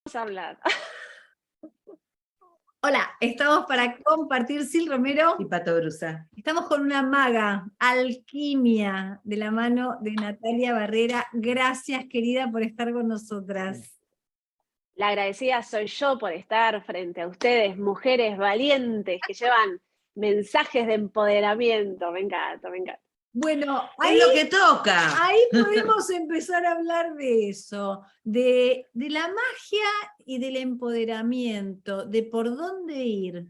Vamos a hablar. Hola, estamos para compartir Sil Romero. Y Pato Brusa. Estamos con una maga, Alquimia, de la mano de Natalia Barrera. Gracias, querida, por estar con nosotras. La agradecida soy yo por estar frente a ustedes, mujeres valientes que llevan mensajes de empoderamiento. Me encanta, me encanta. Bueno, Es lo que toca. ahí podemos empezar a hablar de eso, de la magia y del empoderamiento, de por dónde ir.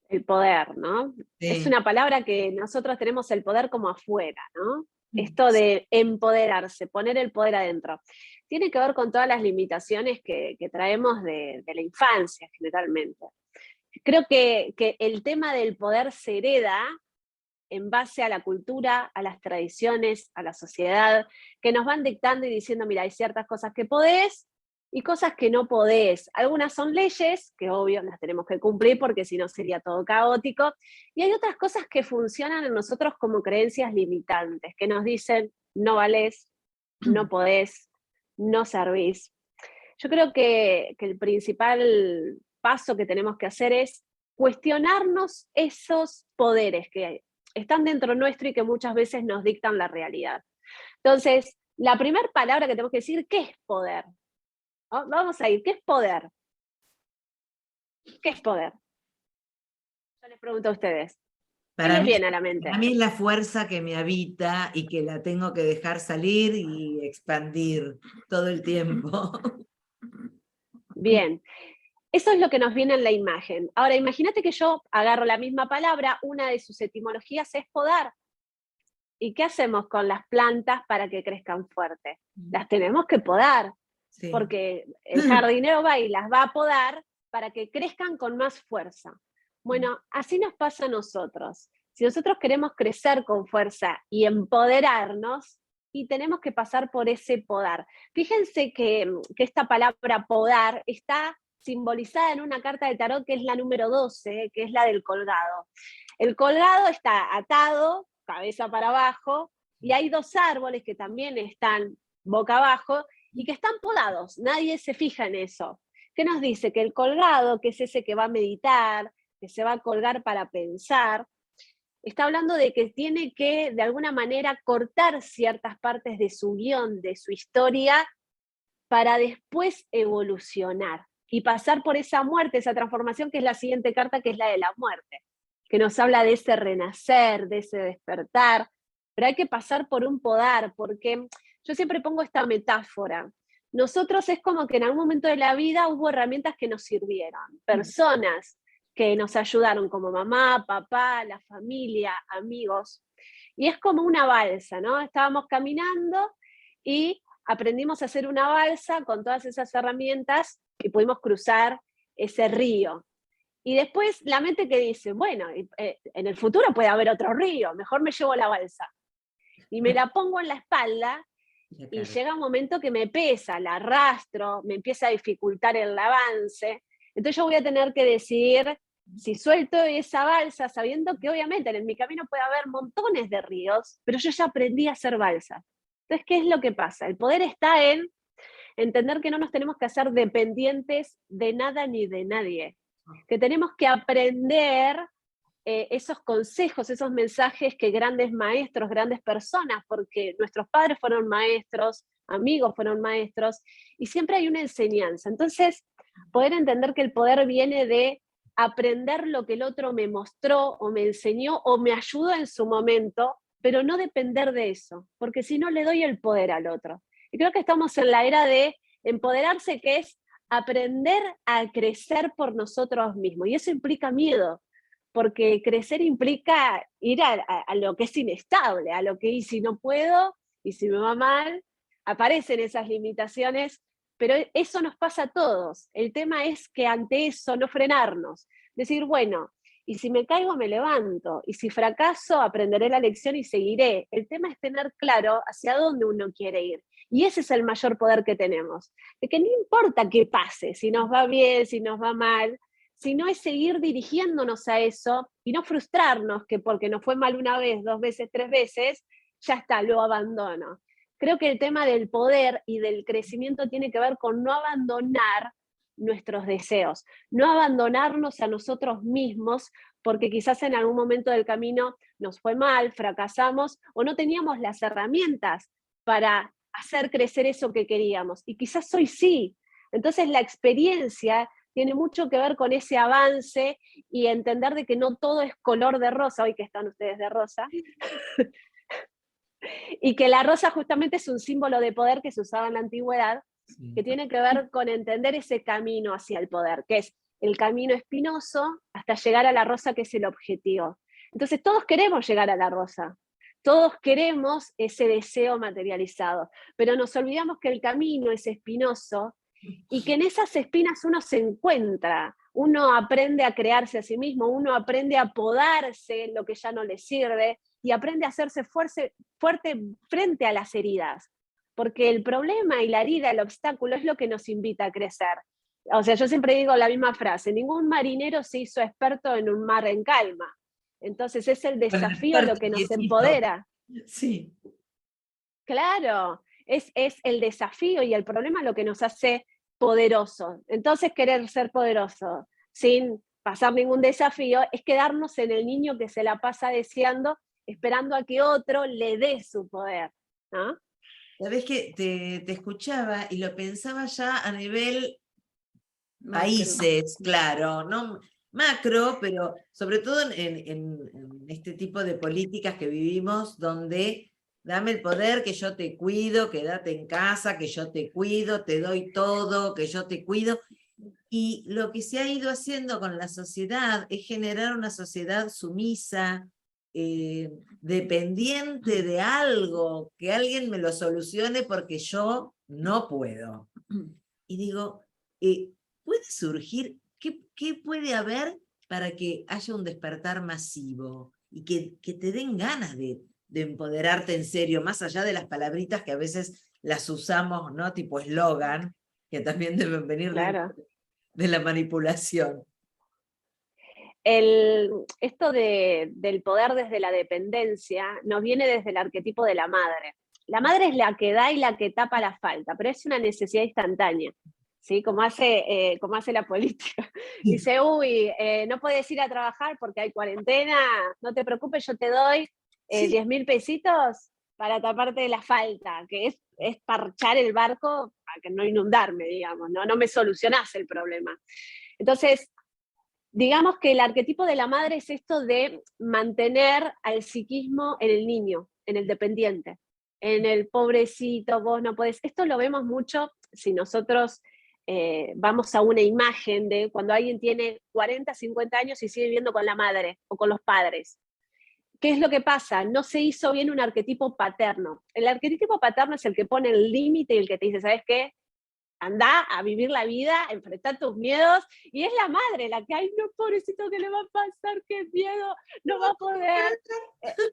El poder, ¿no? Sí. Es una palabra que nosotros tenemos el poder como afuera, ¿no? Esto de empoderarse, poner el poder adentro. Tiene que ver con todas las limitaciones que traemos de la infancia, generalmente. Creo que el tema del poder se hereda en base a la cultura, a las tradiciones, a la sociedad, que nos van dictando y diciendo, mira, hay ciertas cosas que podés y cosas que no podés. Algunas son leyes, que obvio las tenemos que cumplir porque si no sería todo caótico, y hay otras cosas que funcionan en nosotros como creencias limitantes, que nos dicen, no valés, no podés, no servís. Yo creo que el principal paso que tenemos que hacer es cuestionarnos esos poderes que están dentro nuestro y que muchas veces nos dictan la realidad. Entonces, la primera palabra que tenemos que decir, ¿qué es poder? ¿No? Vamos a ir, ¿qué es poder? ¿Qué es poder? Yo les pregunto a ustedes. ¿Qué les viene a la mente? Para mí es la fuerza que me habita y que la tengo que dejar salir y expandir todo el tiempo. Bien. Eso es lo que nos viene en la imagen. Ahora, imagínate que yo agarro la misma palabra, una de sus etimologías es podar. ¿Y qué hacemos con las plantas para que crezcan fuerte? Las tenemos que podar, Sí. porque el jardinero va y las va a podar para que crezcan con más fuerza. Bueno, así nos pasa a nosotros. Si nosotros queremos crecer con fuerza y empoderarnos, y tenemos que pasar por ese podar. Fíjense que esta palabra podar está simbolizada en una carta de tarot que es la número 12, que es la del colgado. El colgado está atado, cabeza para abajo, y hay dos árboles que también están boca abajo y que están podados. Nadie se fija en eso. ¿Qué nos dice? Que el colgado, que es ese que va a meditar, que se va a colgar para pensar, está hablando de que tiene que, de alguna manera, cortar ciertas partes de su guión, de su historia, para después evolucionar y pasar por esa muerte, esa transformación, que es la siguiente carta, que es la de la muerte, que nos habla de ese renacer, de ese despertar, pero hay que pasar por un podar, porque yo siempre pongo esta metáfora. Nosotros es como que en algún momento de la vida hubo herramientas que nos sirvieron, personas que nos ayudaron como mamá, papá, la familia, amigos, y es como una balsa, ¿no? Estábamos caminando y aprendimos a hacer una balsa con todas esas herramientas y pudimos cruzar ese río. Y después la mente que dice, bueno, en el futuro puede haber otro río, mejor me llevo la balsa. Y me la pongo en la espalda y llega un momento que me pesa, la arrastro, me empieza a dificultar el avance. Entonces yo voy a tener que decidir si suelto esa balsa, sabiendo que obviamente en mi camino puede haber montones de ríos, pero yo ya aprendí a hacer balsa. Entonces, ¿qué es lo que pasa? El poder está en entender que no nos tenemos que hacer dependientes de nada ni de nadie, que tenemos que aprender esos consejos, esos mensajes que grandes maestros, grandes personas, porque nuestros padres fueron maestros, amigos fueron maestros, y siempre hay una enseñanza. Entonces, poder entender que el poder viene de aprender lo que el otro me mostró o me enseñó o me ayudó en su momento, pero no depender de eso, porque si no le doy el poder al otro. Y creo que estamos en la era de empoderarse, que es aprender a crecer por nosotros mismos, y eso implica miedo, porque crecer implica ir a lo que es inestable, a lo que y si no puedo, y si me va mal, aparecen esas limitaciones, pero eso nos pasa a todos. El tema es que ante eso no frenarnos, decir, bueno, y si me caigo me levanto, y si fracaso aprenderé la lección y seguiré. El tema es tener claro hacia dónde uno quiere ir, y ese es el mayor poder que tenemos, de que no importa qué pase, si nos va bien, si nos va mal, sino es seguir dirigiéndonos a eso y no frustrarnos que porque nos fue mal una vez, dos veces, tres veces, ya está, lo abandono. creo que el tema del poder y del crecimiento tiene que ver con no abandonar nuestros deseos, no abandonarnos a nosotros mismos, porque quizás en algún momento del camino nos fue mal, fracasamos o no teníamos las herramientas para hacer crecer eso que queríamos. Y quizás hoy sí. Entonces la experiencia tiene mucho que ver con ese avance y entender de que no todo es color de rosa, hoy que están ustedes de rosa, y que la rosa justamente es un símbolo de poder que se usaba en la antigüedad, que tiene que ver con entender ese camino hacia el poder, que es el camino espinoso hasta llegar a la rosa, que es el objetivo. Entonces todos queremos llegar a la rosa, todos queremos ese deseo materializado, pero nos olvidamos que el camino es espinoso y que en esas espinas uno se encuentra, uno aprende a crearse a sí mismo, uno aprende a podarse lo que ya no le sirve y aprende a hacerse fuerte frente a las heridas. Porque el problema y la herida, el obstáculo, es lo que nos invita a crecer. O sea, yo siempre digo la misma frase, ningún marinero se hizo experto en un mar en calma. Entonces es el desafío lo que nos empodera. Sí. Claro, es el desafío y el problema lo que nos hace poderoso. Entonces querer ser poderoso sin pasar ningún desafío es quedarnos en el niño que se la pasa deseando, esperando a que otro le dé su poder, ¿no? Sabés que te escuchaba y lo pensaba ya a nivel Macro. países, claro, no macro, pero sobre todo en este tipo de políticas que vivimos, donde dame el poder, que yo te cuido, quédate en casa, que yo te cuido, te doy todo, que yo te cuido. Y lo que se ha ido haciendo con la sociedad es generar una sociedad sumisa, dependiente de algo, que alguien me lo solucione porque yo no puedo. Y digo, ¿puede surgir, qué puede haber para que haya un despertar masivo y que te den ganas de empoderarte en serio, más allá de las palabritas que a veces las usamos, ¿no? Tipo eslogan, que también deben venir Claro. de la manipulación. Esto del poder desde la dependencia nos viene desde el arquetipo de la madre. La madre es la que da y la que tapa la falta, pero es una necesidad instantánea, ¿sí? Como hace la política. Dice, uy, no puedes ir a trabajar porque hay cuarentena, no te preocupes, yo te doy 10.000 pesitos para taparte la falta, que es parchar el barco para que no inundarme, digamos, no me solucionás el problema. Entonces, digamos que el arquetipo de la madre es esto de mantener al psiquismo en el niño, en el dependiente, en el pobrecito, vos no podés. Esto lo vemos mucho si nosotros vamos a una imagen de cuando alguien tiene 40, 50 años y sigue viviendo con la madre o con los padres. ¿Qué es lo que pasa? No se hizo bien un arquetipo paterno. El arquetipo paterno es el que pone el límite y el que te dice, ¿sabes qué? Anda a vivir la vida, enfrentar tus miedos, y es la madre la que, ay, no, pobrecito, ¿qué le va a pasar? ¡Qué miedo! No va a poder.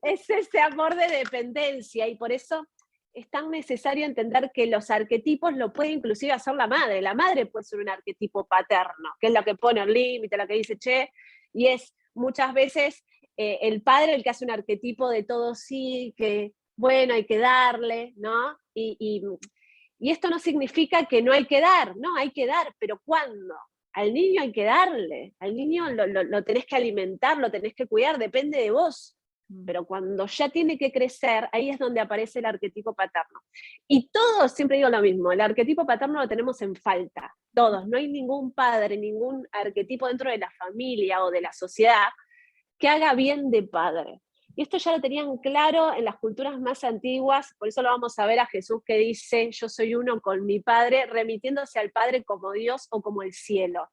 Es ese amor de dependencia, y por eso es tan necesario entender que los arquetipos lo puede inclusive hacer la madre. La madre puede ser un arquetipo paterno, que es la que pone el límite, la que dice, che, y es muchas veces el padre el que hace un arquetipo de todo sí, que bueno, hay que darle, ¿no? Y esto no significa que no hay que dar, no, hay que dar, pero ¿cuándo? Al niño hay que darle, al niño lo tenés que alimentar, lo tenés que cuidar, depende de vos. Pero cuando ya tiene que crecer, ahí es donde aparece el arquetipo paterno. Y todos, siempre digo lo mismo, el arquetipo paterno lo tenemos en falta, todos. No hay ningún padre, ningún arquetipo dentro de la familia o de la sociedad que haga bien de padre. Y esto ya lo tenían claro en las culturas más antiguas, por eso lo vamos a ver a Jesús que dice, yo soy uno con mi Padre, remitiéndose al Padre como Dios o como el cielo.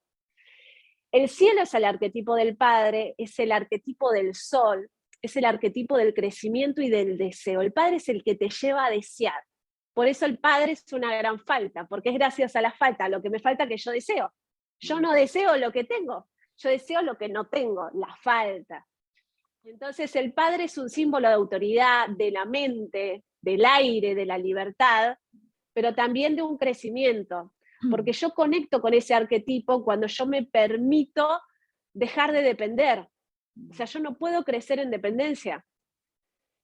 El cielo es el arquetipo del Padre, es el arquetipo del sol, es el arquetipo del crecimiento y del deseo. El Padre es el que te lleva a desear. Por eso el Padre es una gran falta, porque es gracias a la falta, lo que me falta que yo deseo. Yo no deseo lo que tengo, yo deseo lo que no tengo, la falta. Entonces el padre es un símbolo de autoridad, de la mente, del aire, de la libertad, pero también de un crecimiento, porque yo conecto con ese arquetipo cuando yo me permito dejar de depender. O sea, yo no puedo crecer en dependencia.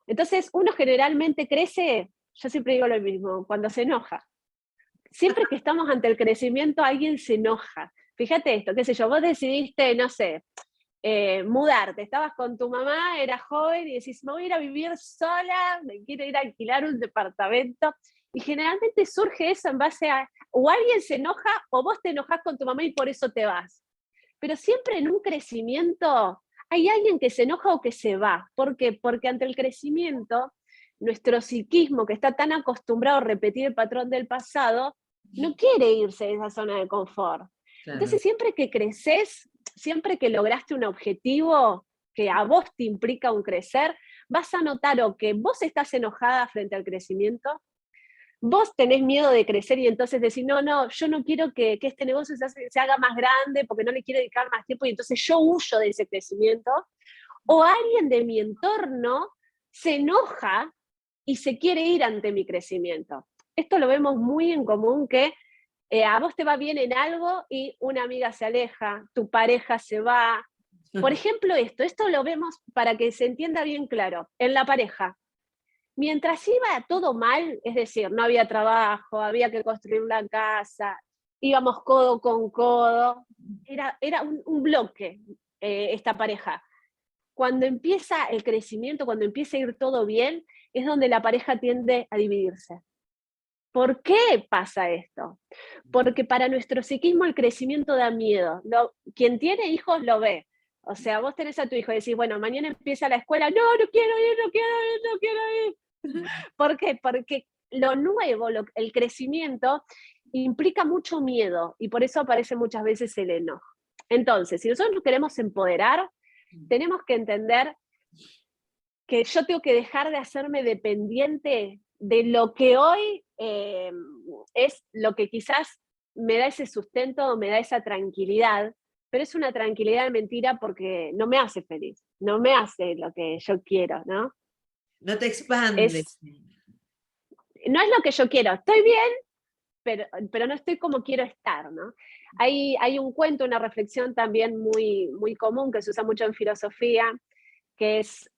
Entonces uno generalmente crece yo siempre digo lo mismo, cuando se enoja. Siempre que estamos ante el crecimiento, alguien se enoja. Fíjate esto, qué sé yo, vos decidiste, no sé, mudarte, estabas con tu mamá, eras joven y decís, me voy a ir a vivir sola, me quiero ir a alquilar un departamento, y generalmente surge eso en base a, o alguien se enoja, o vos te enojás con tu mamá y por eso te vas. Pero siempre en un crecimiento hay alguien que se enoja o que se va. ¿Por qué? Porque ante el crecimiento, nuestro psiquismo, que está tan acostumbrado a repetir el patrón del pasado, no quiere irse de esa zona de confort. Claro. Entonces, siempre que creces, siempre que lograste un objetivo que a vos te implica un crecer, vas a notar o que vos estás enojada frente al crecimiento, vos tenés miedo de crecer y entonces decís, no, yo no quiero que este negocio se haga más grande porque no le quiero dedicar más tiempo y entonces yo huyo de ese crecimiento, o alguien de mi entorno se enoja y se quiere ir ante mi crecimiento. Esto lo vemos muy en común, que a vos te va bien en algo y una amiga se aleja, tu pareja se va. Por ejemplo, esto lo vemos para que se entienda bien claro, en la pareja. Mientras iba todo mal, es decir, no había trabajo, había que construir una casa, íbamos codo con codo, era un bloque esta pareja. Cuando empieza el crecimiento, cuando empieza a ir todo bien, es donde la pareja tiende a dividirse. ¿Por qué pasa esto? Porque para nuestro psiquismo el crecimiento da miedo. Quien tiene hijos lo ve. O sea, vos tenés a tu hijo y decís, bueno, mañana empieza la escuela, no quiero ir, no quiero ir, no quiero ir. ¿Por qué? Porque lo nuevo, el crecimiento, implica mucho miedo y por eso aparece muchas veces el enojo. Entonces, si nosotros nos queremos empoderar, tenemos que entender que yo tengo que dejar de hacerme dependiente de lo que hoy es lo que quizás me da ese sustento, me da esa tranquilidad, pero es una tranquilidad de mentira porque no me hace feliz, no me hace lo que yo quiero, ¿no? No te expande. No es lo que yo quiero, estoy bien, pero no estoy como quiero estar, ¿no? Hay un cuento, una reflexión también muy, muy común que se usa mucho en filosofía, que es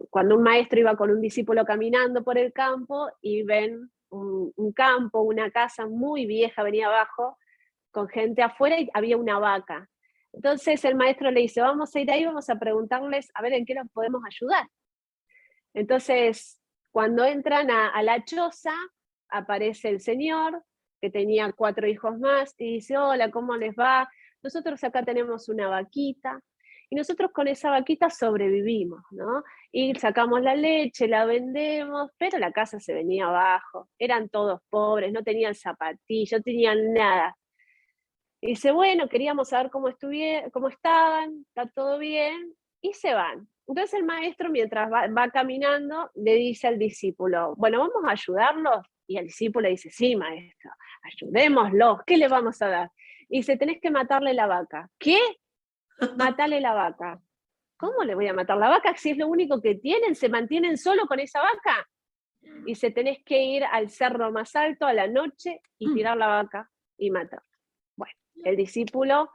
cuando un maestro iba con un discípulo caminando por el campo y ven un campo, una casa muy vieja, venía abajo, con gente afuera y había una vaca. Entonces el maestro le dice, vamos a ir ahí, vamos a preguntarles a ver en qué los podemos ayudar. Entonces, cuando entran a la choza, aparece el señor, que tenía 4 hijos más, y dice, hola, ¿cómo les va? Nosotros acá tenemos una vaquita, y nosotros con esa vaquita sobrevivimos, ¿no? Y sacamos la leche, la vendemos, pero la casa se venía abajo, eran todos pobres, no tenían zapatillas, no tenían nada. Y dice, bueno, queríamos saber cómo estaban, está todo bien, y se van. Entonces el maestro, mientras va caminando, le dice al discípulo, bueno, ¿vamos a ayudarlos? Y el discípulo dice, sí, maestro, ayudémoslos, ¿qué le vamos a dar? Y dice, tenés que matarle la vaca. ¿Qué? Matale la vaca. ¿Cómo le voy a matar la vaca si es lo único que tienen? ¿Se mantienen solo con esa vaca? Y dice, tenés que ir al cerro más alto a la noche y tirar la vaca y matarla. Bueno, el discípulo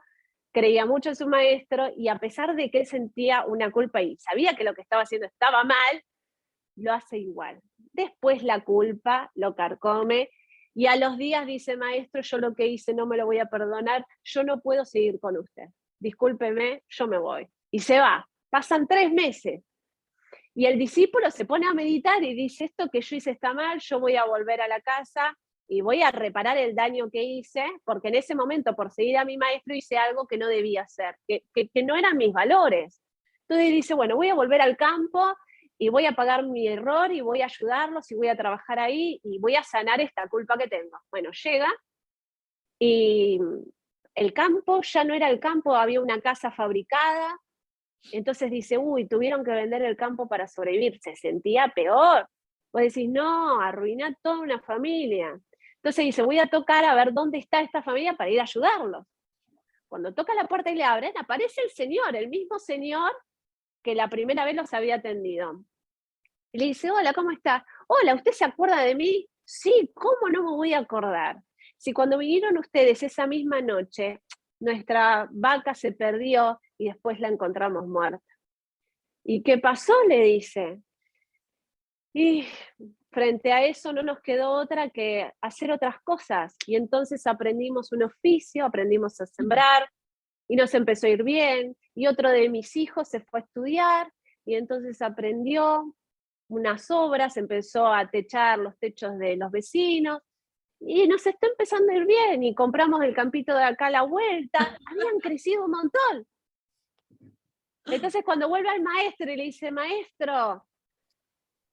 creía mucho en su maestro y a pesar de que él sentía una culpa y sabía que lo que estaba haciendo estaba mal, lo hace igual. Después la culpa lo carcome y a los días dice, maestro, yo lo que hice no me lo voy a perdonar, yo no puedo seguir con usted. Discúlpeme, yo me voy. Y se va. Pasan 3 meses. Y el discípulo se pone a meditar y dice, esto que yo hice está mal, yo voy a volver a la casa y voy a reparar el daño que hice, porque en ese momento, por seguir a mi maestro, hice algo que no debía hacer, que no eran mis valores. Entonces dice, bueno, voy a volver al campo y voy a pagar mi error y voy a ayudarlos y voy a trabajar ahí y voy a sanar esta culpa que tengo. Bueno, llega y el campo ya no era el campo, había una casa fabricada. Entonces dice, uy, tuvieron que vender el campo para sobrevivir, se sentía peor. Vos decís, no, arruiná toda una familia. Entonces dice, voy a tocar a ver dónde está esta familia para ir a ayudarlos. Cuando toca la puerta y le abren, aparece el señor, el mismo señor que la primera vez los había atendido. Y le dice, hola, ¿cómo está? Hola, ¿usted se acuerda de mí? Sí, ¿cómo no me voy a acordar? Si cuando vinieron ustedes esa misma noche, nuestra vaca se perdió y después la encontramos muerta. ¿Y qué pasó? Le dice. Y frente a eso no nos quedó otra que hacer otras cosas. Y entonces aprendimos un oficio, aprendimos a sembrar, y nos empezó a ir bien. Y otro de mis hijos se fue a estudiar, y entonces aprendió unas obras, empezó a techar los techos de los vecinos, y nos está empezando a ir bien, y compramos el campito de acá a la vuelta, habían crecido un montón. Entonces cuando vuelve al maestro y le dice, maestro,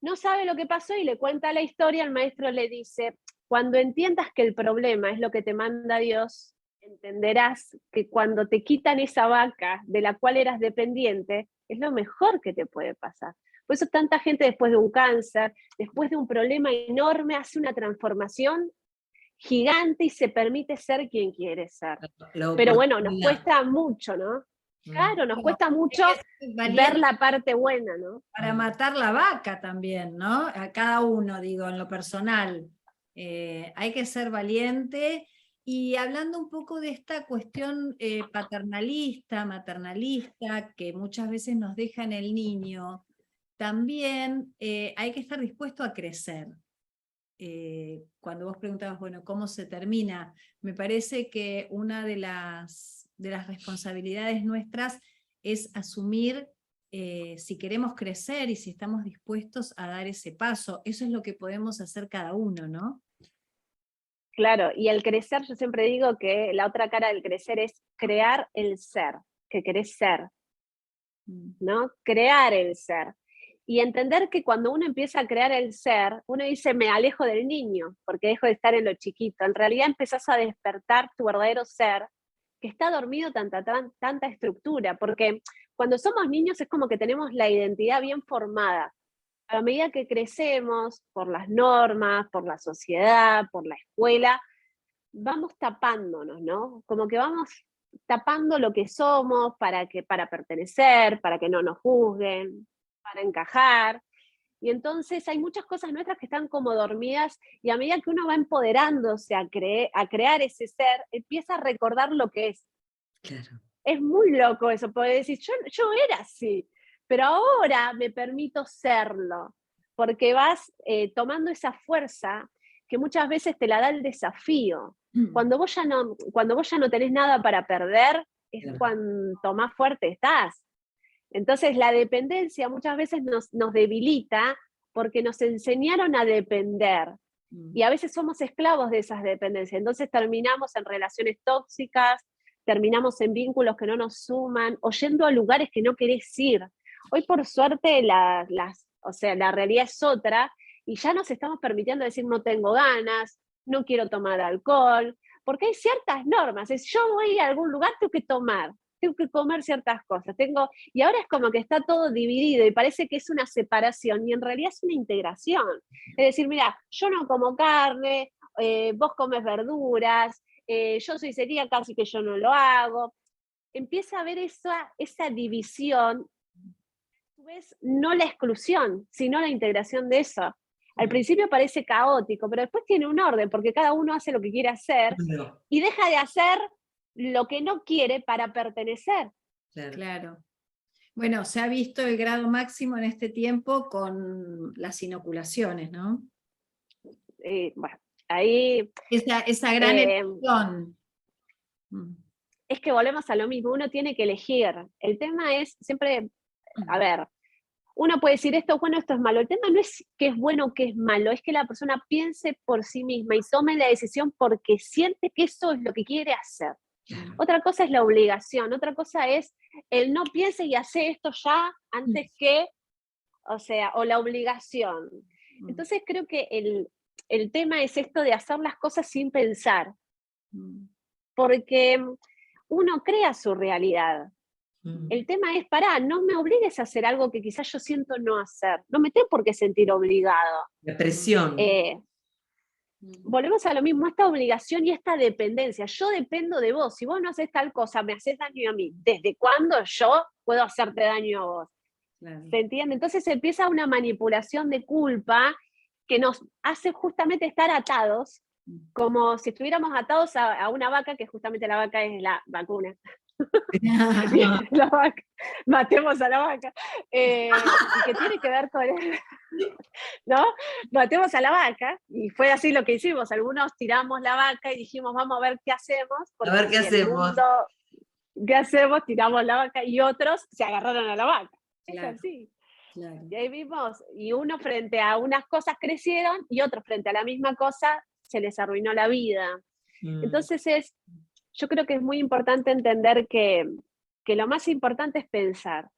no sabe lo que pasó, y le cuenta la historia, el maestro le dice, cuando entiendas que el problema es lo que te manda Dios, entenderás que cuando te quitan esa vaca de la cual eras dependiente, es lo mejor que te puede pasar. Por eso tanta gente después de un cáncer, después de un problema enorme, hace una transformación gigante y se permite ser quien quiere ser. Pero bueno, nos cuesta mucho, ¿no? Claro, nos cuesta mucho ver la parte buena, ¿no? Para matar la vaca también, ¿no? A cada uno, digo, en lo personal. Hay que ser valiente. Y hablando un poco de esta cuestión paternalista, maternalista, que muchas veces nos deja en el niño, también hay que estar dispuesto a crecer. Cuando vos preguntabas, bueno, ¿cómo se termina? Me parece que una de las responsabilidades nuestras es asumir si queremos crecer y si estamos dispuestos a dar ese paso. Eso es lo que podemos hacer cada uno, ¿no? Claro, y el crecer, yo siempre digo que la otra cara del crecer es crear el ser, que querés ser, ¿no? Crear el ser. Y entender que cuando uno empieza a crear el ser, uno dice, me alejo del niño, porque dejo de estar en lo chiquito. En realidad empezás a despertar tu verdadero ser, que está dormido tanta estructura, porque cuando somos niños es como que tenemos la identidad bien formada. A medida que crecemos, por las normas, por la sociedad, por la escuela, vamos tapándonos, ¿no? Como que vamos tapando lo que somos para pertenecer, para que no nos juzguen, para encajar. Y entonces hay muchas cosas nuestras que están como dormidas, y a medida que uno va empoderándose a crear ese ser, empieza a recordar lo que es. Claro. Es muy loco eso, poder decir, yo era así, pero ahora me permito serlo, porque vas tomando esa fuerza que muchas veces te la da el desafío. Cuando vos ya no tenés nada para perder, es Claro. cuanto más fuerte estás. Entonces la dependencia muchas veces nos debilita porque nos enseñaron a depender. Y a veces somos esclavos de esas dependencias. Entonces terminamos en relaciones tóxicas, terminamos en vínculos que no nos suman, o yendo a lugares que no querés ir. Hoy por suerte la realidad es otra, y ya nos estamos permitiendo decir no tengo ganas, no quiero tomar alcohol, porque hay ciertas normas. Es, yo voy a algún lugar, tengo que tomar, tengo que comer ciertas cosas. Y ahora es como que está todo dividido y parece que es una separación, y en realidad es una integración. Es decir, mira, yo no como carne, vos comes verduras, yo soy celíaca, así que yo no lo hago. Empieza a haber esa división, a su vez no la exclusión, sino la integración de eso. Al principio parece caótico, pero después tiene un orden, porque cada uno hace lo que quiere hacer y deja de hacer lo que no quiere para pertenecer. Claro. Bueno, se ha visto el grado máximo en este tiempo con las inoculaciones, ¿no? Bueno, ahí... Esa gran elección. Es que volvemos a lo mismo, uno tiene que elegir. El tema es siempre, a ver, uno puede decir esto es bueno, esto es malo. El tema no es que es bueno o que es malo, es que la persona piense por sí misma y tome la decisión porque siente que eso es lo que quiere hacer. Otra cosa es la obligación, otra cosa es el no piense y hace esto ya antes que, o la obligación. Entonces creo que el tema es esto de hacer las cosas sin pensar, porque uno crea su realidad. El tema es, no me obligues a hacer algo que quizás yo siento no hacer. No me tengo por qué sentir obligado. La presión. Volvemos a lo mismo, esta obligación y esta dependencia. Yo dependo de vos. Si vos no haces tal cosa, me haces daño a mí. ¿Desde cuándo yo puedo hacerte daño a vos? Claro. ¿Se entiende? Entonces empieza una manipulación de culpa que nos hace justamente estar atados, como si estuviéramos atados a una vaca, que justamente la vaca es la vacuna. La vaca, matemos a la vaca. Y que tiene que ver con ¿no? Matemos a la vaca, y fue así lo que hicimos. Algunos tiramos la vaca y dijimos, vamos a ver qué hacemos, A porque ver qué si el hacemos. mundo, ¿qué hacemos? Tiramos la vaca, y otros se agarraron a la vaca. Claro, Es así. claro. Y ahí vimos, y uno frente a unas cosas crecieron, y otros frente a la misma cosa se les arruinó la vida. Entonces yo creo que es muy importante entender que lo más importante es pensar.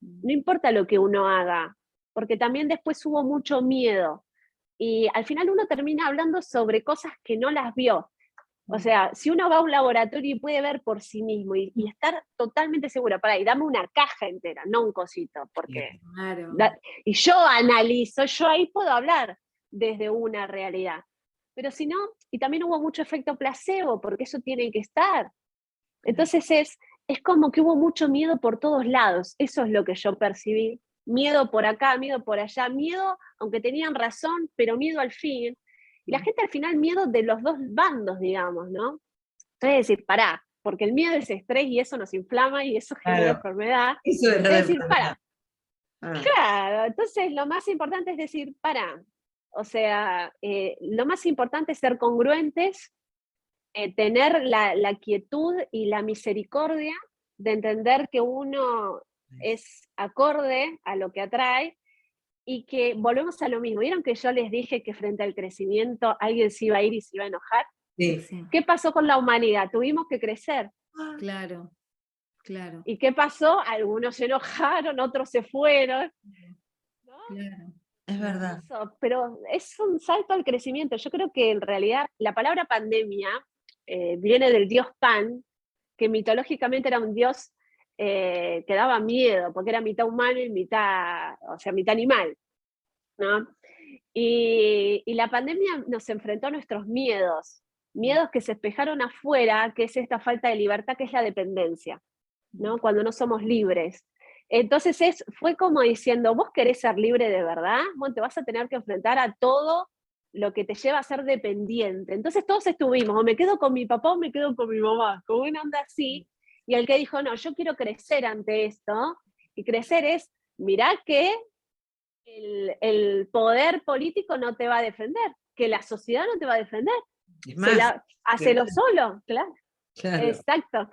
No importa lo que uno haga, porque también después hubo mucho miedo. Y al final uno termina hablando sobre cosas que no las vio. O sea, si uno va a un laboratorio y puede ver por sí mismo y estar totalmente segura, para ahí, dame una caja entera, no un cosito, porque... Claro. Y yo analizo, yo ahí puedo hablar desde una realidad. Pero si no, y también hubo mucho efecto placebo, porque eso tiene que estar. Entonces es como que hubo mucho miedo por todos lados, eso es lo que yo percibí. Miedo por acá, miedo por allá, miedo, aunque tenían razón, pero miedo al fin. Y la gente al final miedo de los dos bandos, digamos, ¿no? Entonces decir, pará, porque el miedo es estrés y eso nos inflama y eso genera Claro. enfermedad. Eso era Es la decir, enfermedad. pará, claro, entonces lo más importante es decir, pará. O sea, lo más importante es ser congruentes, tener la quietud y la misericordia de entender que uno es acorde a lo que atrae y que volvemos a lo mismo. ¿Vieron que yo les dije que frente al crecimiento alguien se iba a ir y se iba a enojar? Sí. Sí, ¿Qué pasó con la humanidad? Tuvimos que crecer. claro, claro, ¿Y qué pasó? Algunos se enojaron, otros se fueron, ¿no? claro. Es verdad. Eso, pero es un salto al crecimiento. Yo creo que en realidad la palabra pandemia viene del dios Pan, que mitológicamente era un dios que daba miedo, porque era mitad humano y mitad, o sea, mitad animal, ¿no? Y la pandemia nos enfrentó a nuestros miedos que se espejaron afuera, que es esta falta de libertad, que es la dependencia, ¿no? Cuando no somos libres. Entonces fue como diciendo, vos querés ser libre de verdad, vos te vas a tener que enfrentar a todo lo que te lleva a ser dependiente. Entonces todos estuvimos, o me quedo con mi papá o me quedo con mi mamá, con una onda así, y el que dijo, no, yo quiero crecer ante esto, y crecer es, mirá que el poder político no te va a defender, que la sociedad no te va a defender, Es más, hacelo solo, claro. claro. Exacto.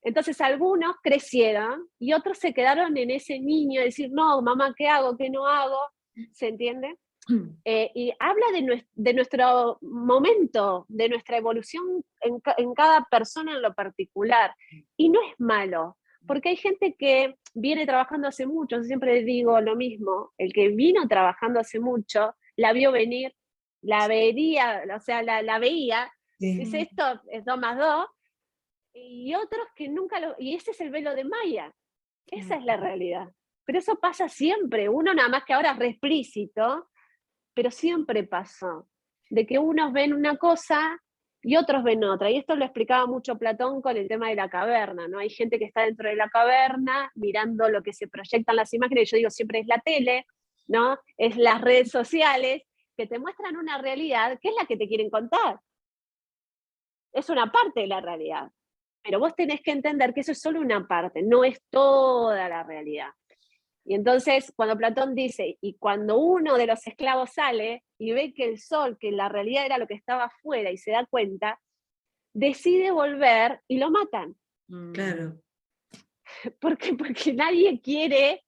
Entonces algunos crecieron y otros se quedaron en ese niño, decir, no, mamá, ¿qué hago? ¿Qué no hago? ¿Se entiende? Y habla de nuestro momento, de nuestra evolución en cada persona en lo particular. Y no es malo, porque hay gente que viene trabajando hace mucho, yo siempre digo lo mismo, el que vino trabajando hace mucho, la vio venir, la veía, o sea, la veía, Sí. dice, esto es 2 más 2, y otros que nunca lo... Y ese es el velo de Maya. Esa es la realidad. Pero eso pasa siempre. Uno nada más que ahora es re explícito, pero siempre pasó. De que unos ven una cosa y otros ven otra. Y esto lo explicaba mucho Platón con el tema de la caverna, ¿no? Hay gente que está dentro de la caverna mirando lo que se proyectan las imágenes. Yo digo, siempre es la tele, ¿no? Es las redes sociales que te muestran una realidad que es la que te quieren contar. Es una parte de la realidad. Pero vos tenés que entender que eso es solo una parte, no es toda la realidad. Y entonces, cuando Platón dice, y cuando uno de los esclavos sale y ve que el sol, que la realidad era lo que estaba afuera y se da cuenta, decide volver y lo matan. Claro. Porque nadie quiere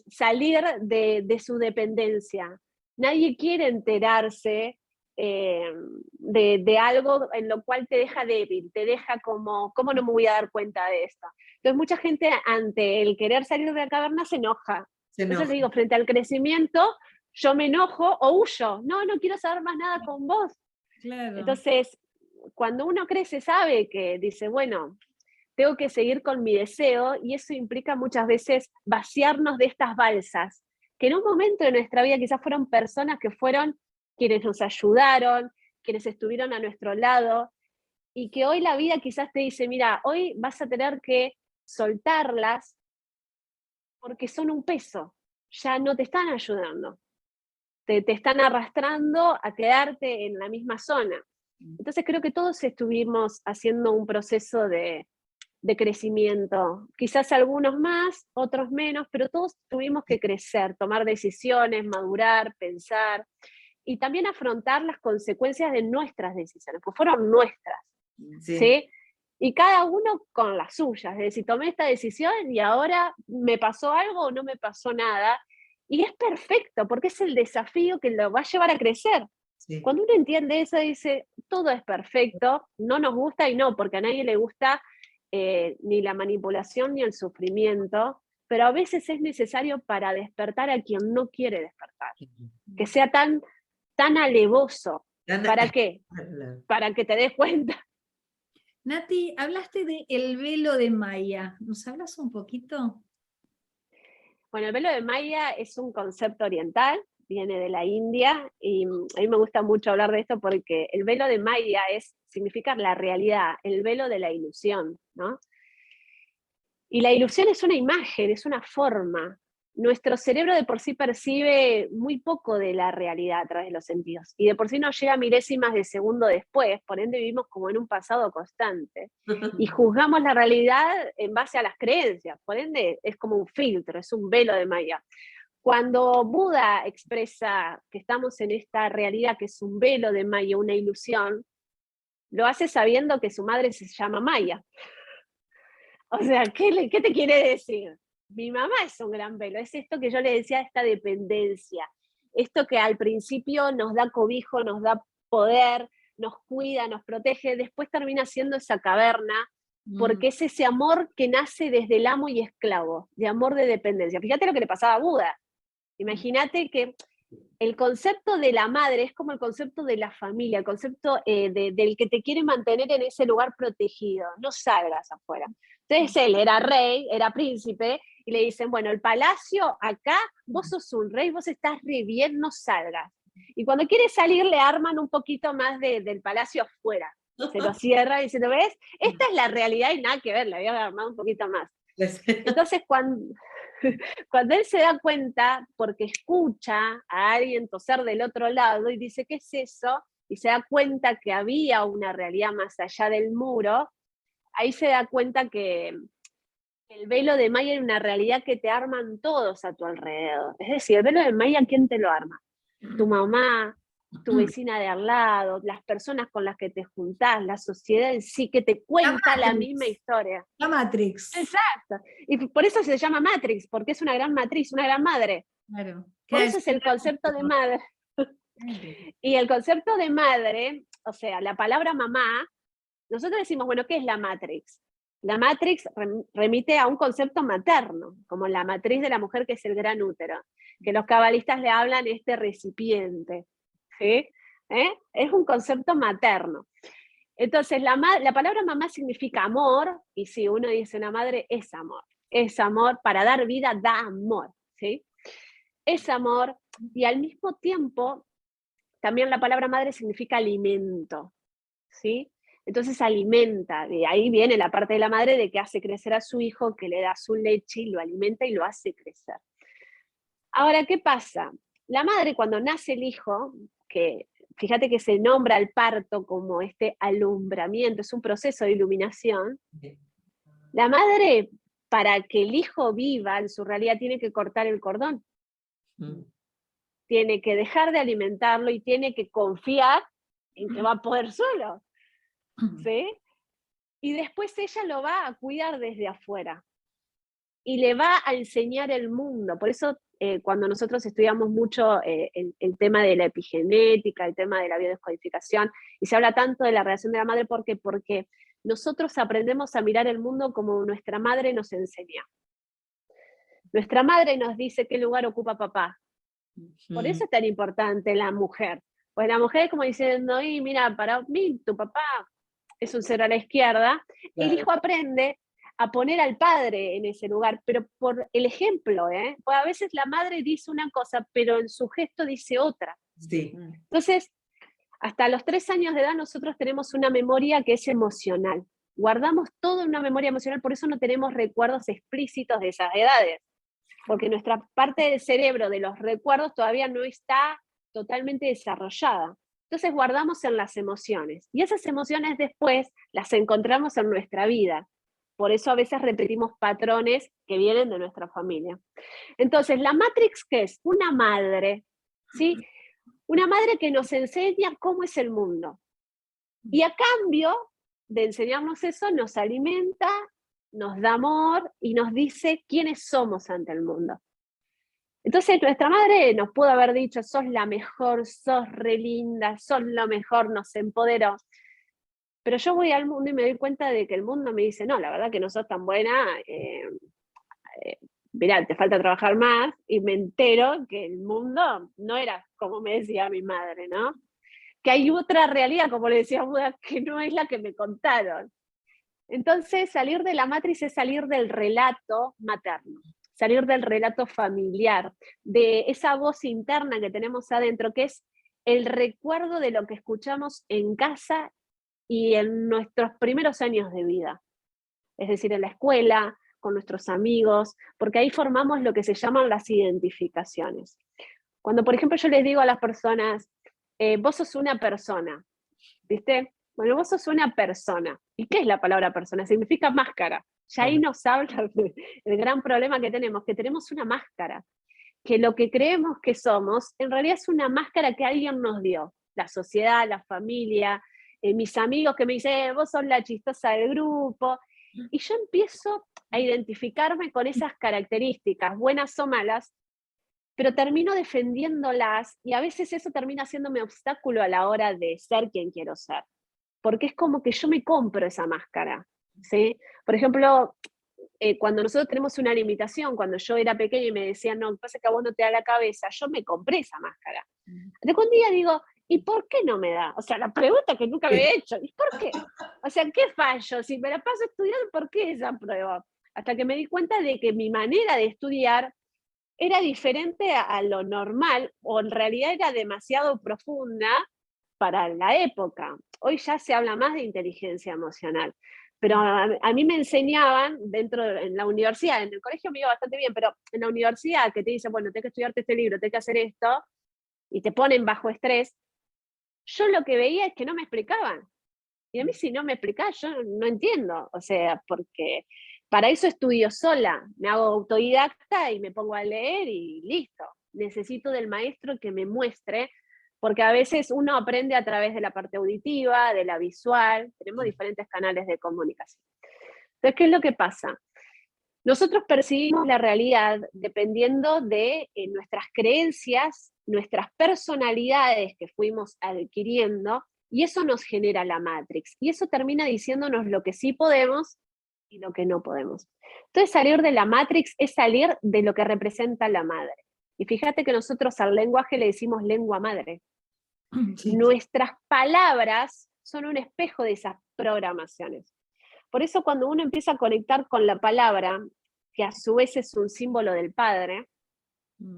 salir de su dependencia. Nadie quiere enterarse de algo en lo cual te deja débil, te deja como, ¿cómo no me voy a dar cuenta de esto? Entonces mucha gente ante el querer salir de la caverna se enoja. Entonces le digo, frente al crecimiento, yo me enojo o huyo. No, no quiero saber más nada con vos. Claro. Entonces, cuando uno crece, sabe que dice, bueno, tengo que seguir con mi deseo, y eso implica muchas veces vaciarnos de estas balsas, que en un momento de nuestra vida quizás fueron personas que fueron quienes nos ayudaron, quienes estuvieron a nuestro lado, y que hoy la vida quizás te dice, mira, hoy vas a tener que soltarlas porque son un peso, ya no te están ayudando, te están arrastrando a quedarte en la misma zona. Entonces creo que todos estuvimos haciendo un proceso de de crecimiento. Quizás algunos más, otros menos, pero todos tuvimos que crecer, tomar decisiones, madurar, pensar y también afrontar las consecuencias de nuestras decisiones, pues fueron nuestras, Sí. ¿sí? Y cada uno con las suyas, es decir, tomé esta decisión y ahora me pasó algo o no me pasó nada, y es perfecto, porque es el desafío que lo va a llevar a crecer. Sí. Cuando uno entiende eso, dice, todo es perfecto, no nos gusta y no, porque a nadie le gusta ni la manipulación ni el sufrimiento, pero a veces es necesario para despertar a quien no quiere despertar, que sea tan alevoso. ¿Para qué? Para que te des cuenta. Nati, hablaste de el velo de Maya. ¿Nos hablas un poquito? Bueno, el velo de Maya es un concepto oriental, viene de la India, y a mí me gusta mucho hablar de esto porque el velo de Maya significa la realidad, el velo de la ilusión, ¿no? Y la ilusión es una imagen, es una forma. Nuestro cerebro de por sí percibe muy poco de la realidad a través de los sentidos, y de por sí nos llega milésimas de segundo después, por ende vivimos como en un pasado constante, y juzgamos la realidad en base a las creencias, por ende es como un filtro, es un velo de Maya. Cuando Buda expresa que estamos en esta realidad que es un velo de Maya, una ilusión, lo hace sabiendo que su madre se llama Maya. O sea, ¿qué te quiere decir? Mi mamá es un gran velo, es esto que yo le decía, esta dependencia, esto que al principio nos da cobijo, nos da poder, nos cuida, nos protege, después termina siendo esa caverna, porque es ese amor que nace desde el amo y esclavo, de amor de dependencia. Fíjate lo que le pasaba a Buda. Imagínate que el concepto de la madre es como el concepto de la familia, el concepto del que te quiere mantener en ese lugar protegido, no salgas afuera. Entonces él era rey, era príncipe, y le dicen, bueno, el palacio acá, vos sos un rey, vos estás re bien, no salgas. Y cuando quiere salir le arman un poquito más del palacio afuera, se lo cierra diciendo, ¿ves? Esta es la realidad y nada que ver, le había armado un poquito más. Entonces cuando él se da cuenta, porque escucha a alguien toser del otro lado y dice, ¿qué es eso? Y se da cuenta que había una realidad más allá del muro, ahí se da cuenta que el velo de Maya era una realidad que te arman todos a tu alrededor. Es decir, el velo de Maya, ¿quién te lo arma? Tu mamá, tu vecina de al lado, las personas con las que te juntás, la sociedad en sí, que te cuenta la misma historia. La Matrix. Exacto. Y por eso se llama Matrix, porque es una gran matriz, una gran madre. Claro. Por eso es el concepto de madre. Y el concepto de madre, o sea, la palabra mamá, nosotros decimos, bueno, ¿qué es la Matrix? La Matrix remite a un concepto materno, como la matriz de la mujer, que es el gran útero, que los cabalistas le hablan este recipiente, ¿sí? Es un concepto materno. Entonces, la palabra mamá significa amor, y si uno dice una madre, es amor, para dar vida da amor, ¿sí? Es amor, y al mismo tiempo, también la palabra madre significa alimento, ¿sí? Entonces alimenta, de ahí viene la parte de la madre de que hace crecer a su hijo, que le da su leche y lo alimenta y lo hace crecer. Ahora, ¿qué pasa? La madre, cuando nace el hijo, que fíjate que se nombra el parto como este alumbramiento, es un proceso de iluminación, la madre, para que el hijo viva en su realidad, tiene que cortar el cordón. Tiene que dejar de alimentarlo y tiene que confiar en que va a poder solo. ¿Sí? Y después ella lo va a cuidar desde afuera y le va a enseñar el mundo. Por eso cuando nosotros estudiamos mucho el tema de la epigenética, el tema de la biodescodificación, y se habla tanto de la relación de la madre, porque nosotros aprendemos a mirar el mundo como nuestra madre nos enseña. Nuestra madre nos dice qué lugar ocupa papá. Por eso es tan importante la mujer. Pues la mujer es como diciendo, y mira, para mí tu papá es un cero a la izquierda, claro. El hijo aprende a poner al padre en ese lugar, pero por el ejemplo, pues a veces la madre dice una cosa, pero en su gesto dice otra. Sí. Entonces, hasta los 3 años de edad nosotros tenemos una memoria que es emocional. Guardamos toda una memoria emocional, por eso no tenemos recuerdos explícitos de esas edades, porque nuestra parte del cerebro de los recuerdos todavía no está totalmente desarrollada. Entonces guardamos en las emociones, y esas emociones después las encontramos en nuestra vida. Por eso a veces repetimos patrones que vienen de nuestra familia. Entonces, la Matrix, ¿qué es? Una madre, ¿sí? Una madre que nos enseña cómo es el mundo. Y a cambio de enseñarnos eso, nos alimenta, nos da amor y nos dice quiénes somos ante el mundo. Entonces nuestra madre nos pudo haber dicho, sos la mejor, sos re linda, sos lo mejor, nos empoderó. Pero yo voy al mundo y me doy cuenta de que el mundo me dice, no, la verdad que no sos tan buena, mirá, te falta trabajar más, y me entero que el mundo no era como me decía mi madre, ¿no? Que hay otra realidad, como le decía Buda, que no es la que me contaron. Entonces, salir de la matriz es salir del relato materno, salir del relato familiar, de esa voz interna que tenemos adentro, que es el recuerdo de lo que escuchamos en casa y en nuestros primeros años de vida. Es decir, en la escuela, con nuestros amigos, porque ahí formamos lo que se llaman las identificaciones. Cuando, por ejemplo, yo les digo a las personas, vos sos una persona, ¿viste? Bueno, vos sos una persona. ¿Y qué es la palabra persona? Significa máscara. Ya ahí nos habla del gran problema que tenemos una máscara, que lo que creemos que somos, en realidad es una máscara que alguien nos dio, la sociedad, la familia, mis amigos que me dicen, vos sos la chistosa del grupo, y yo empiezo a identificarme con esas características, buenas o malas, pero termino defendiéndolas, y a veces eso termina siéndome obstáculo a la hora de ser quien quiero ser, porque es como que yo me compro esa máscara, ¿sí? Por ejemplo, cuando nosotros tenemos una limitación, cuando yo era pequeña y me decían, no, pasa que a vos no te da la cabeza, yo me compré esa máscara. De un día digo, ¿y por qué no me da? O sea, la pregunta que nunca me he hecho, ¿y por qué? O sea, ¿qué fallo? Si me la paso estudiando, ¿por qué esa prueba? Hasta que me di cuenta de que mi manera de estudiar era diferente a lo normal, o en realidad era demasiado profunda para la época. Hoy ya se habla más de inteligencia emocional, pero a mí me enseñaban en la universidad, en el colegio me iba bastante bien, pero en la universidad que te dicen, bueno, tenés que estudiarte este libro, tenés que hacer esto, y te ponen bajo estrés, yo lo que veía es que no me explicaban. Y a mí si no me explicás, yo no entiendo, o sea, porque para eso estudio sola, me hago autodidacta y me pongo a leer y listo. Necesito del maestro que me muestre, porque a veces uno aprende a través de la parte auditiva, de la visual, tenemos diferentes canales de comunicación. Entonces, ¿qué es lo que pasa? Nosotros percibimos la realidad dependiendo de nuestras creencias, nuestras personalidades que fuimos adquiriendo, y eso nos genera la Matrix. Y eso termina diciéndonos lo que sí podemos y lo que no podemos. Entonces, salir de la Matrix es salir de lo que representa la madre. Y fíjate que nosotros al lenguaje le decimos lengua madre. Sí. Nuestras palabras son un espejo de esas programaciones. Por eso cuando uno empieza a conectar con la palabra, que a su vez es un símbolo del Padre,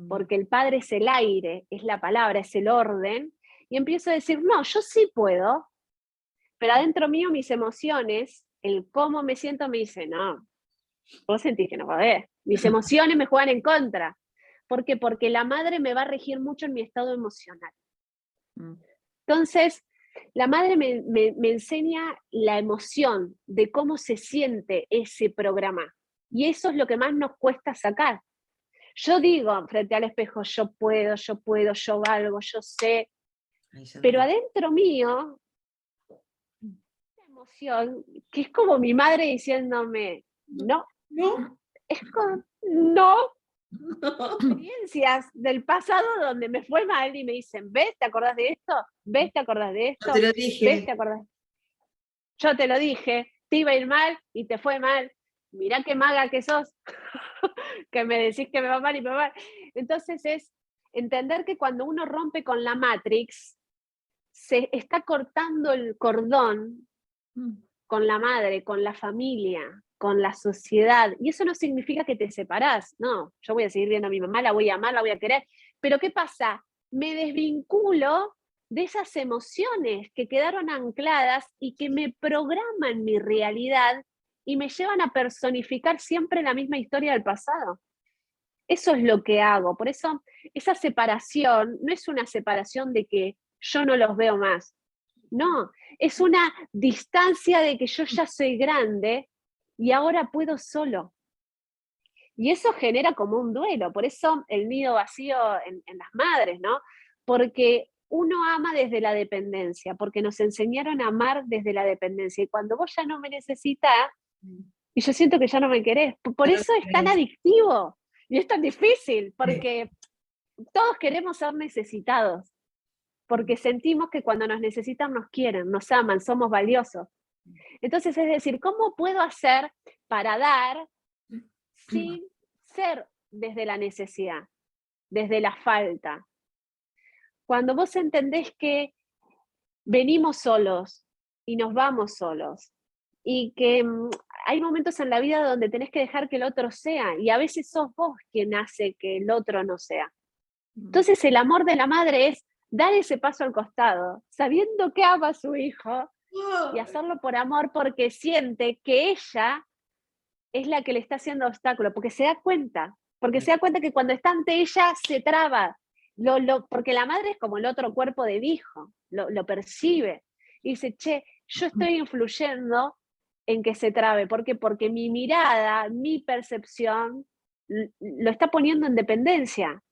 porque el Padre es el aire, es la palabra, es el orden, y empiezo a decir, no, yo sí puedo, pero adentro mío mis emociones, el cómo me siento me dice, no, vos sentís que no podés. Mis emociones me juegan en contra. ¿Por qué? Porque la madre me va a regir mucho en mi estado emocional. Entonces, la madre me enseña la emoción de cómo se siente ese programa. Y eso es lo que más nos cuesta sacar. Yo digo frente al espejo, yo puedo, yo valgo, yo sé. Pero adentro mío, una emoción que es como mi madre diciéndome, no, no, es como, no. Experiencias del pasado donde me fue mal y me dicen, ¿ves? ¿Te acordás de esto? ¿Ves? ¿Te acordás de esto? Yo te lo dije. ¿Ves? ¿Te acordás? Yo te lo dije, te iba a ir mal y te fue mal. Mirá qué maga que sos, que me decís que me va mal y me va mal. Entonces es entender que cuando uno rompe con la Matrix, se está cortando el cordón con la madre, con la familia, con la sociedad, y eso no significa que te separás, no, yo voy a seguir viendo a mi mamá, la voy a amar, la voy a querer, pero ¿qué pasa? Me desvinculo de esas emociones que quedaron ancladas y que me programan mi realidad y me llevan a personificar siempre la misma historia del pasado. Eso es lo que hago, por eso esa separación no es una separación de que yo no los veo más, no, es una distancia de que yo ya soy grande y ahora puedo solo. Y eso genera como un duelo, por eso el nido vacío en las madres, ¿no? Porque uno ama desde la dependencia, porque nos enseñaron a amar desde la dependencia, y cuando vos ya no me necesitas, y yo siento que ya no me querés, por eso es tan adictivo, y es tan difícil, porque todos queremos ser necesitados, porque sentimos que cuando nos necesitan nos quieren, nos aman, somos valiosos. Entonces, es decir, ¿cómo puedo hacer para dar sin ser desde la necesidad, desde la falta? Cuando vos entendés que venimos solos y nos vamos solos, y que hay momentos en la vida donde tenés que dejar que el otro sea, y a veces sos vos quien hace que el otro no sea. Entonces el amor de la madre es dar ese paso al costado, sabiendo que ama a su hijo, y hacerlo por amor, porque siente que ella es la que le está haciendo obstáculo, porque se da cuenta que cuando está ante ella se traba, porque la madre es como el otro cuerpo del hijo, lo percibe, y dice, che, yo estoy influyendo en que se trabe, ¿por qué? Porque mi mirada, mi percepción, lo está poniendo en dependencia.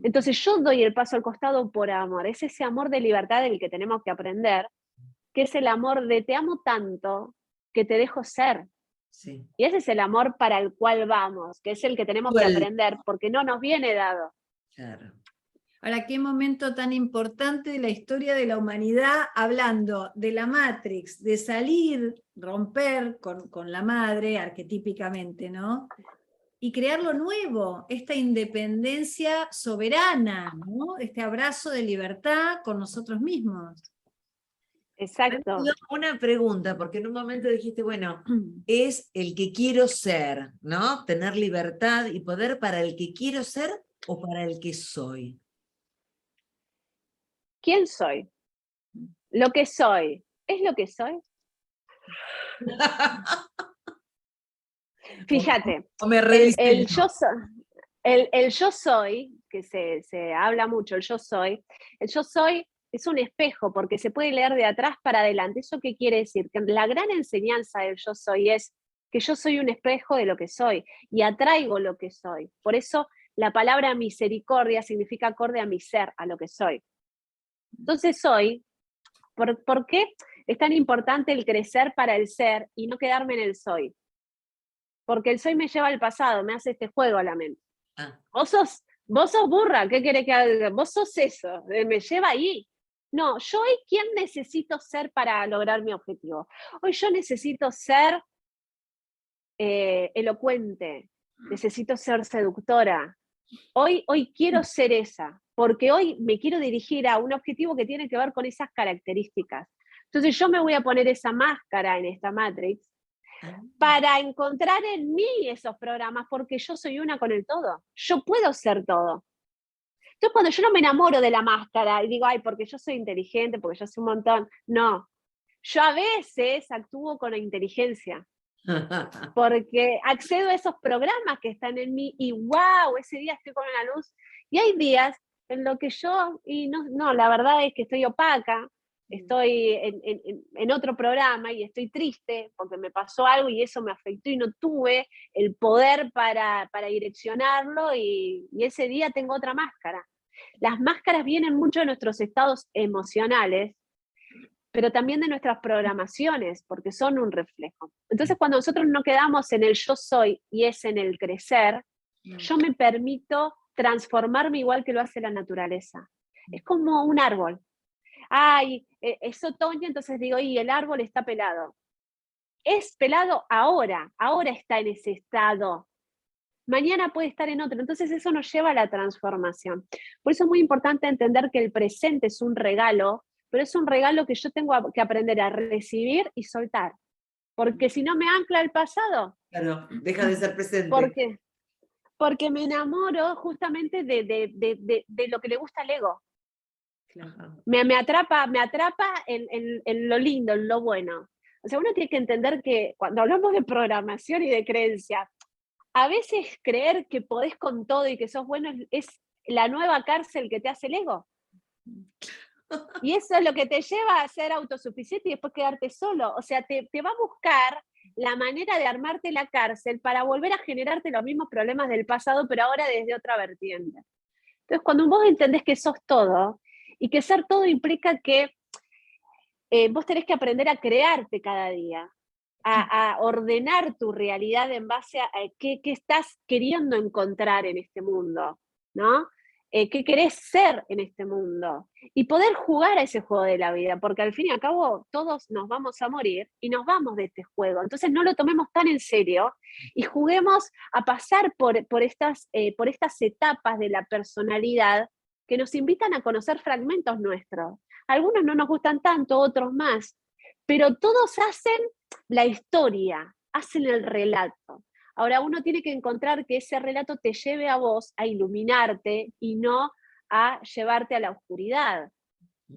Entonces yo doy el paso al costado por amor, es ese amor de libertad del que tenemos que aprender, que es el amor de te amo tanto que te dejo ser. Sí. Y ese es el amor para el cual vamos, que es el que tenemos que aprender, porque no nos viene dado. Claro. Ahora, qué momento tan importante de la historia de la humanidad, hablando de la Matrix, de salir, romper con la madre, arquetípicamente, ¿no? Y crear lo nuevo, esta independencia soberana, ¿no? Este abrazo de libertad con nosotros mismos. Exacto. Una pregunta, porque en un momento dijiste, bueno, es el que quiero ser, ¿no? Tener libertad y poder para el que quiero ser o para el que soy. ¿Quién soy? Lo que soy, ¿es lo que soy? Fíjate, O me el rediseño. yo soy, que se habla mucho, el yo soy es un espejo, porque se puede leer de atrás para adelante. ¿Eso qué quiere decir? Que la gran enseñanza del yo soy es que yo soy un espejo de lo que soy y atraigo lo que soy. Por eso la palabra misericordia significa acorde a mi ser, a lo que soy. Entonces soy, ¿por qué es tan importante el crecer para el ser y no quedarme en el soy? Porque el soy me lleva al pasado, me hace este juego a la mente. Ah. Vos sos burra, ¿qué querés que haga? Vos sos eso, me lleva ahí. No, yo hoy, ¿quién necesito ser para lograr mi objetivo? Hoy yo necesito ser elocuente, necesito ser seductora. Hoy quiero ser esa, porque hoy me quiero dirigir a un objetivo que tiene que ver con esas características. Entonces yo me voy a poner esa máscara en esta Matrix para encontrar en mí esos programas, porque yo soy una con el todo. Yo puedo ser todo. Entonces, cuando yo no me enamoro de la máscara y digo, ay, porque yo soy inteligente, porque yo sé un montón, no. Yo a veces actúo con la inteligencia, porque accedo a esos programas que están en mí y wow, ese día estoy con una luz. Y hay días en los que yo, y no, la verdad es que estoy opaca, estoy en otro programa y estoy triste porque me pasó algo y eso me afectó y no tuve el poder para direccionarlo, y ese día tengo otra máscara. Las máscaras vienen mucho de nuestros estados emocionales, pero también de nuestras programaciones, porque son un reflejo. Entonces, cuando nosotros no quedamos en el yo soy y es en el crecer, yo me permito transformarme igual que lo hace la naturaleza. Es como un árbol. Ay, es otoño, entonces digo, y el árbol está pelado. Es pelado ahora está en ese estado. Mañana puede estar en otro. Entonces eso nos lleva a la transformación. Por eso es muy importante entender que el presente es un regalo, pero es un regalo que yo tengo que aprender a recibir y soltar. Porque si no me ancla al pasado. Claro, deja de ser presente. Porque me enamoro justamente de lo que le gusta al ego. Claro. Me atrapa en lo lindo, en lo bueno. O sea, uno tiene que entender que cuando hablamos de programación y de creencia, a veces creer que podés con todo y que sos bueno es la nueva cárcel que te hace el ego. Y eso es lo que te lleva a ser autosuficiente y después quedarte solo. O sea, te va a buscar la manera de armarte la cárcel para volver a generarte los mismos problemas del pasado, pero ahora desde otra vertiente. Entonces, cuando vos entendés que sos todo, y que ser todo implica que vos tenés que aprender a crearte cada día, a ordenar tu realidad en base a qué estás queriendo encontrar en este mundo, ¿no? ¿Qué querés ser en este mundo? Y poder jugar a ese juego de la vida, porque al fin y al cabo todos nos vamos a morir y nos vamos de este juego. Entonces no lo tomemos tan en serio y juguemos a pasar por estas etapas de la personalidad que nos invitan a conocer fragmentos nuestros. Algunos no nos gustan tanto, otros más, pero todos hacen la historia, hacen el relato. Ahora uno tiene que encontrar que ese relato te lleve a vos a iluminarte y no a llevarte a la oscuridad.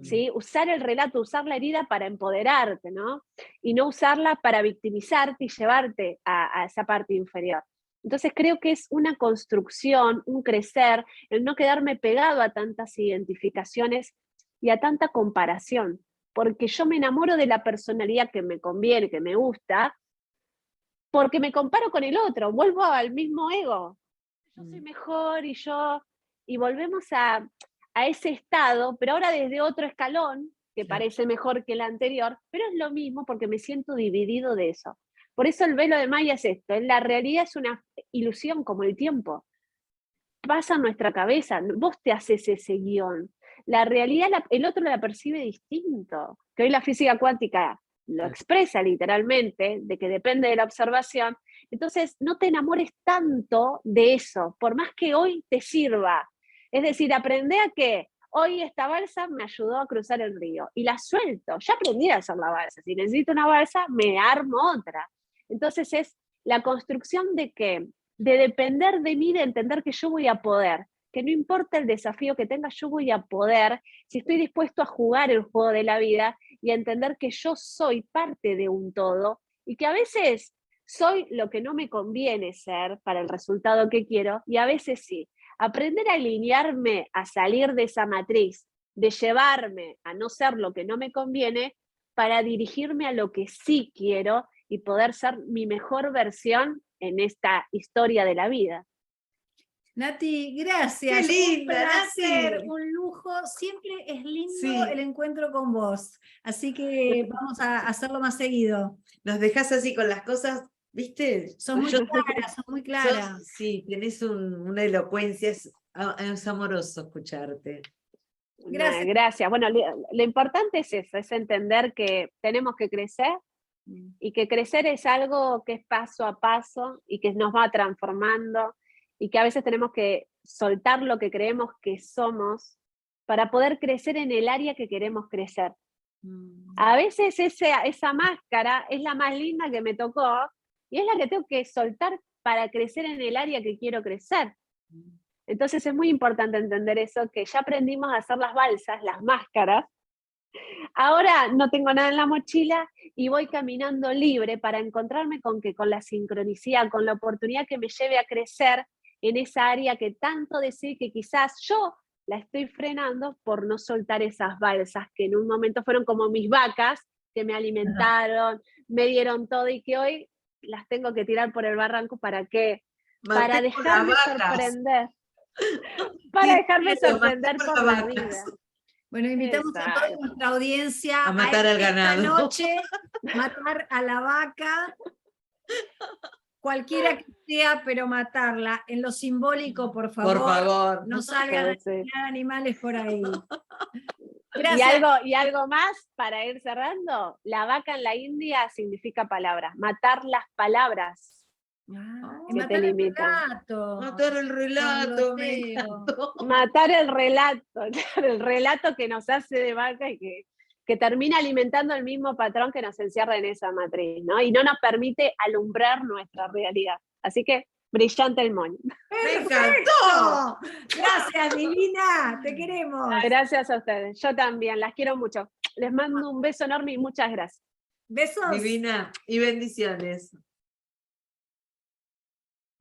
¿Sí? Usar el relato, usar la herida para empoderarte, ¿no? Y no usarla para victimizarte y llevarte a esa parte inferior. Entonces creo que es una construcción, un crecer, el no quedarme pegado a tantas identificaciones y a tanta comparación, porque yo me enamoro de la personalidad que me conviene, que me gusta, porque me comparo con el otro, vuelvo al mismo ego. Yo soy mejor y volvemos a ese estado, pero ahora desde otro escalón, que parece mejor que el anterior, pero es lo mismo porque me siento dividido de eso. Por eso el velo de Maya es esto, la realidad es una ilusión como el tiempo. Pasa en nuestra cabeza, vos te haces ese guión. La realidad el otro la percibe distinto, que hoy la física cuántica lo expresa literalmente, de que depende de la observación. Entonces, no te enamores tanto de eso, por más que hoy te sirva. Es decir, aprende a que hoy esta balsa me ayudó a cruzar el río y la suelto. Ya aprendí a hacer la balsa. Si necesito una balsa, me armo otra. Entonces, es la construcción de que, de depender de mí, de entender que yo voy a poder, que no importa el desafío que tenga, yo voy a poder, si estoy dispuesto a jugar el juego de la vida y a entender que yo soy parte de un todo y que a veces soy lo que no me conviene ser para el resultado que quiero y a veces sí. Aprender a alinearme, a salir de esa matriz, de llevarme a no ser lo que no me conviene para dirigirme a lo que sí quiero y poder ser mi mejor versión en esta historia de la vida. Nati, gracias. Qué linda, un placer, Nati. un lujo. Siempre es lindo Sí. el encuentro con vos. Así que vamos a hacerlo más seguido. Nos dejás así con las cosas, ¿viste? Son muy claras, son muy claras. Sí, tenés una elocuencia, es amoroso escucharte. Gracias. Gracias. Bueno, lo importante es eso, es entender que tenemos que crecer y que crecer es algo que es paso a paso y que nos va transformando y que a veces tenemos que soltar lo que creemos que somos para poder crecer en el área que queremos crecer. A veces esa máscara es la más linda que me tocó y es la que tengo que soltar para crecer en el área que quiero crecer. Entonces es muy importante entender eso, que ya aprendimos a hacer las balsas, las máscaras. Ahora no tengo nada en la mochila y voy caminando libre para encontrarme con la sincronicidad, con la oportunidad que me lleve a crecer en esa área que tanto deseo, que quizás yo la estoy frenando por no soltar esas balsas que en un momento fueron como mis vacas, que me alimentaron, me dieron todo y que hoy las tengo que tirar por el barranco para dejarme sorprender. Para dejarme sorprender por la vida. Bueno, invitamos a toda nuestra audiencia a matar al ganado. Esta noche, matar a la vaca, cualquiera que sea, pero matarla. En lo simbólico, por favor. Por favor. No salgan animales por ahí. Gracias. Y algo más para ir cerrando. La vaca en la India significa palabras. Matar las palabras. Matar el relato. Matar el relato. Matar el relato que nos hace de vaca y que termina alimentando el mismo patrón que nos encierra en esa matriz, ¿no? Y no nos permite alumbrar nuestra realidad. Así que, brillante el moño. ¡Me encantó! Gracias, divina, te queremos. Gracias a ustedes, yo también, las quiero mucho. Les mando un beso enorme y muchas gracias. Besos. Divina, y bendiciones.